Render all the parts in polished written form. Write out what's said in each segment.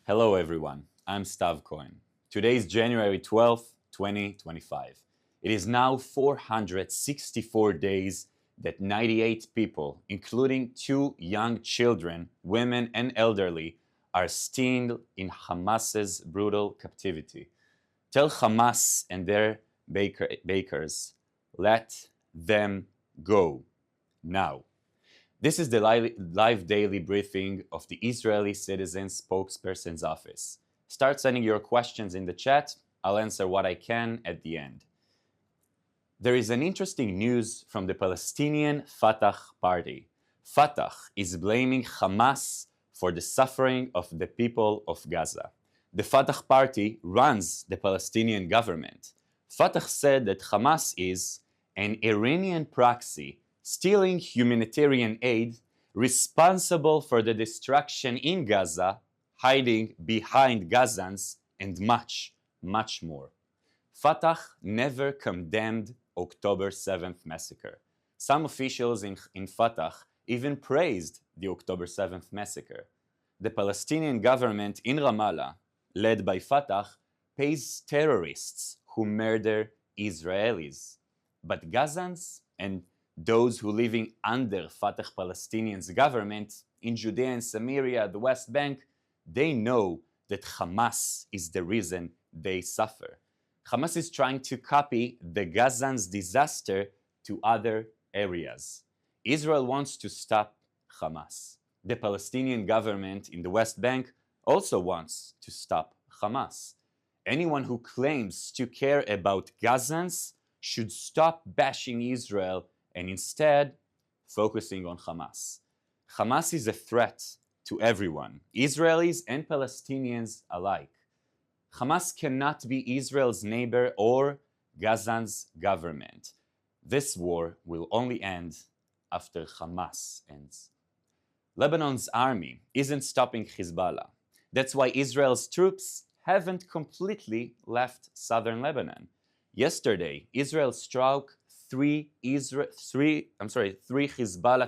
Hello everyone, I'm Stav Cohen. Today is January 12th, 2025. It is now 464 days that 98 people, including 2 young children, women and elderly, are still in Hamas's brutal captivity. Tell Hamas and their bakers, let them go now. This is the live daily briefing of the Israeli Citizen Spokesperson's office. Start sending your questions in the chat. I'll answer what I can at the end. There is an interesting news from the Palestinian Fatah party. Fatah is blaming Hamas for the suffering of the people of Gaza. The Fatah party runs the Palestinian government. Fatah said that Hamas is an Iranian proxy stealing humanitarian aid, responsible for the destruction in Gaza, hiding behind Gazans, and much, much more. Fatah never condemned October 7th massacre. Some officials in Fatah even praised the October 7th massacre. The Palestinian government in Ramallah, led by Fatah, pays terrorists who murder Israelis. But Gazans and those who living under Fatah Palestinians government in Judea and Samaria, the West Bank, they know that Hamas is the reason they suffer. Hamas is trying to copy the Gazans' disaster to other areas. Israel wants to stop Hamas. The Palestinian government in the West Bank also wants to stop Hamas. Anyone who claims to care about Gazans should stop bashing Israel and instead focusing on Hamas. Hamas is a threat to everyone, Israelis and Palestinians alike. Hamas cannot be Israel's neighbor or Gazan's government. This war will only end after Hamas ends. Lebanon's army isn't stopping Hezbollah. That's why Israel's troops haven't completely left southern Lebanon. Yesterday, Israel struck three Hezbollah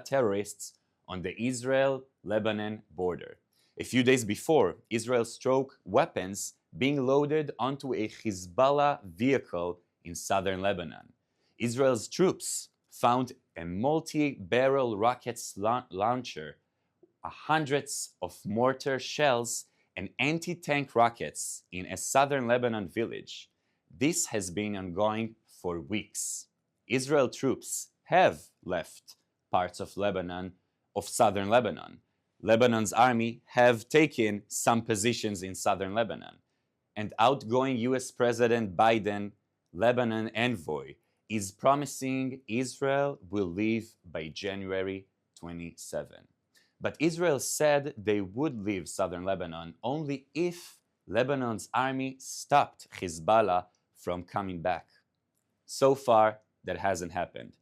terrorists on the Israel-Lebanon border. A few days before, Israel struck weapons being loaded onto a Hezbollah vehicle in southern Lebanon. Israel's troops found a multi-barrel rockets launcher, hundreds of mortar shells, and anti-tank rockets in a southern Lebanon village. This has been ongoing for weeks. Israel troops have left parts of southern Lebanon. Lebanon's army have taken some positions in southern Lebanon. And outgoing US President Biden, Lebanon envoy, is promising Israel will leave by January 27. But Israel said they would leave southern Lebanon only if Lebanon's army stopped Hezbollah from coming back. So far, that hasn't happened.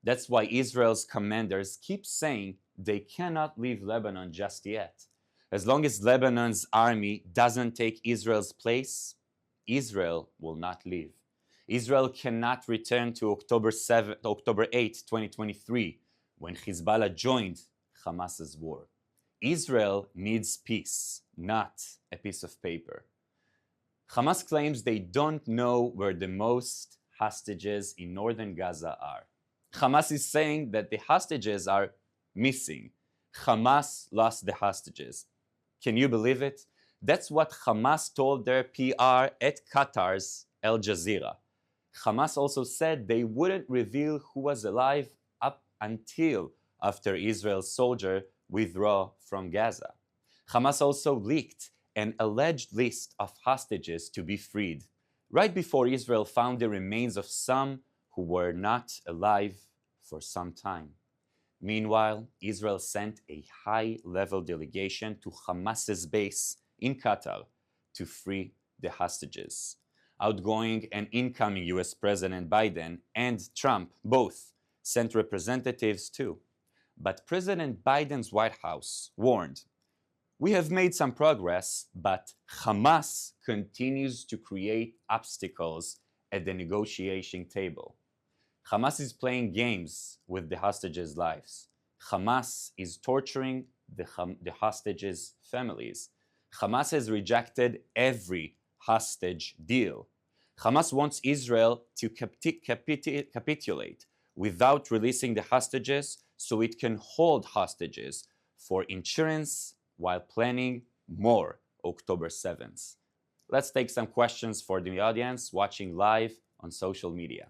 That's why Israel's commanders keep saying they cannot leave Lebanon just yet. As long as Lebanon's army doesn't take Israel's place, Israel will not leave. Israel cannot return to October 8, 2023, when Hezbollah joined Hamas's war. Israel needs peace, not a piece of paper. Hamas claims they don't know where the most hostages in northern Gaza are. Hamas is saying that the hostages are missing. Hamas lost the hostages. Can you believe it? That's what Hamas told their PR at Qatar's Al Jazeera. Hamas also said they wouldn't reveal who was alive up until after Israel's soldier withdraw from Gaza. Hamas also leaked an alleged list of hostages to be freed, right before Israel found the remains of some who were not alive for some time. Meanwhile, Israel sent a high-level delegation to Hamas's base in Qatar to free the hostages. Outgoing and incoming US President Biden and Trump both sent representatives too. But President Biden's White House warned, "We have made some progress, but Hamas continues to create obstacles at the negotiation table." Hamas is playing games with the hostages' lives. Hamas is torturing the hostages' families. Hamas has rejected every hostage deal. Hamas wants Israel to capitulate without releasing the hostages so it can hold hostages for insurance while planning more October 7th. Let's take some questions for the audience watching live on social media.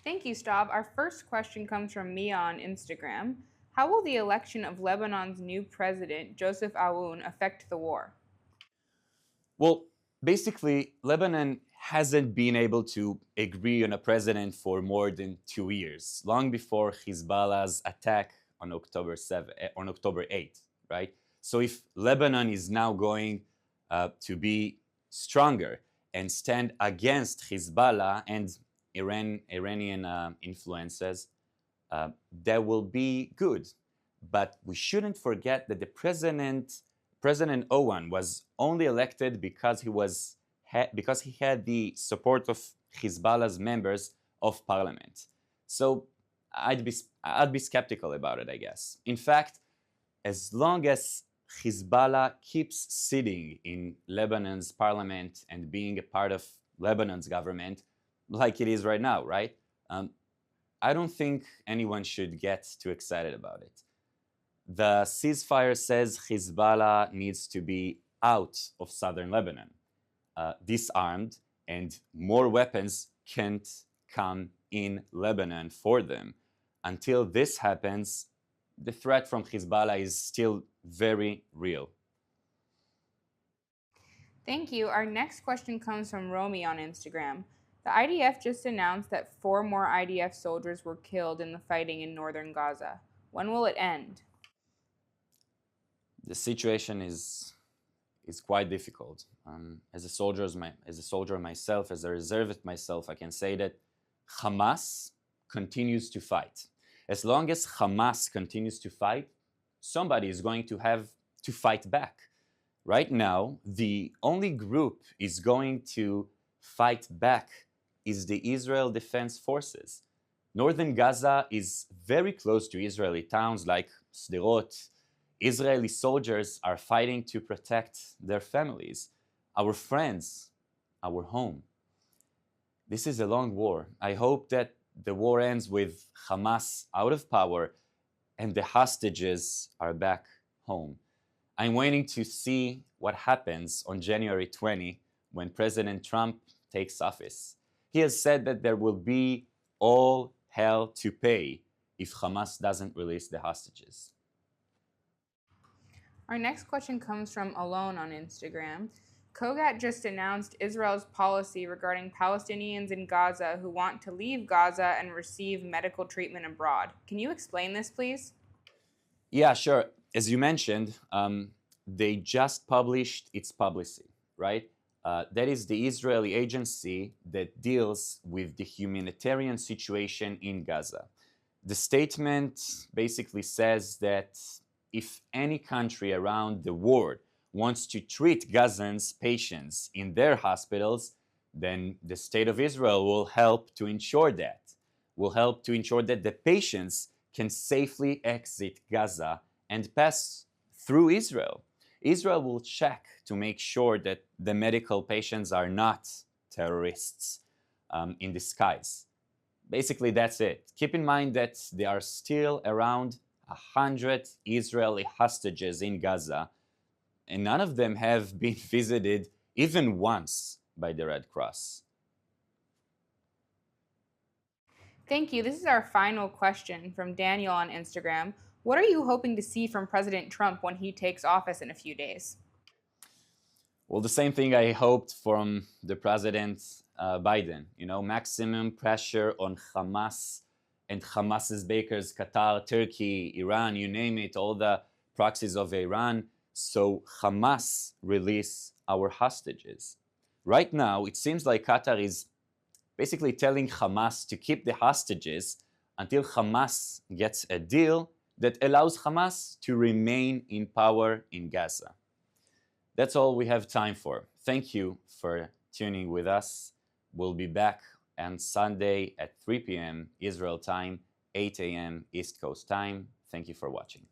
Thank you, Stav. Our first question comes from Mia on Instagram. How will the election of Lebanon's new president, Joseph Aoun, affect the war? Well, basically, Lebanon hasn't been able to agree on a president for more than 2 years, long before Hezbollah's attack on October 8th, right? So if Lebanon is now going to be stronger and stand against Hezbollah and Iranian influences, that will be good. But we shouldn't forget that the President Owen was only elected because he had the support of Hezbollah's members of parliament. So I'd be skeptical about it, I guess. In fact, as long as Hezbollah keeps sitting in Lebanon's parliament and being a part of Lebanon's government, like it is right now, right? I don't think anyone should get too excited about it. The ceasefire says Hezbollah needs to be out of southern Lebanon, disarmed, and more weapons can't come in Lebanon for them. Until this happens, the threat from Hezbollah is still very real. Thank you. Our next question comes from Romy on Instagram. The IDF just announced that 4 more IDF soldiers were killed in the fighting in northern Gaza. When will it end? The situation is quite difficult. As a soldier myself, as a reservist myself, I can say that Hamas continues to fight. As long as Hamas continues to fight, somebody is going to have to fight back. Right now, the only group is going to fight back is the Israel Defense Forces. Northern Gaza is very close to Israeli towns like Sderot. Israeli soldiers are fighting to protect their families, our friends, our home. This is a long war. I hope that the war ends with Hamas out of power and the hostages are back home. I'm waiting to see what happens on January 20 when President Trump takes office. He has said that there will be all hell to pay if Hamas doesn't release the hostages. Our next question comes from Alone on Instagram. Kogat just announced Israel's policy regarding Palestinians in Gaza who want to leave Gaza and receive medical treatment abroad. Can you explain this, please? Yeah, sure. As you mentioned, they just published its policy, right? That is the Israeli agency that deals with the humanitarian situation in Gaza. The statement basically says that if any country around the world wants to treat Gazans patients in their hospitals, then the state of Israel will help to ensure that. Will help to ensure that the patients can safely exit Gaza and pass through Israel. Israel will check to make sure that the medical patients are not terrorists in disguise. Basically, that's it. Keep in mind that there are still around 100 Israeli hostages in Gaza, and none of them have been visited even once by the Red Cross. Thank you. This is our final question from Daniel on Instagram. What are you hoping to see from President Trump when he takes office in a few days? Well, the same thing I hoped from the President Biden. Maximum pressure on Hamas and Hamas's bakers, Qatar, Turkey, Iran, you name it, all the proxies of Iran, so Hamas release our hostages. Right now, it seems like Qatar is basically telling Hamas to keep the hostages until Hamas gets a deal that allows Hamas to remain in power in Gaza. That's all we have time for. Thank you for tuning with us. We'll be back on Sunday at 3 p.m. Israel time, 8 a.m. East Coast time. Thank you for watching.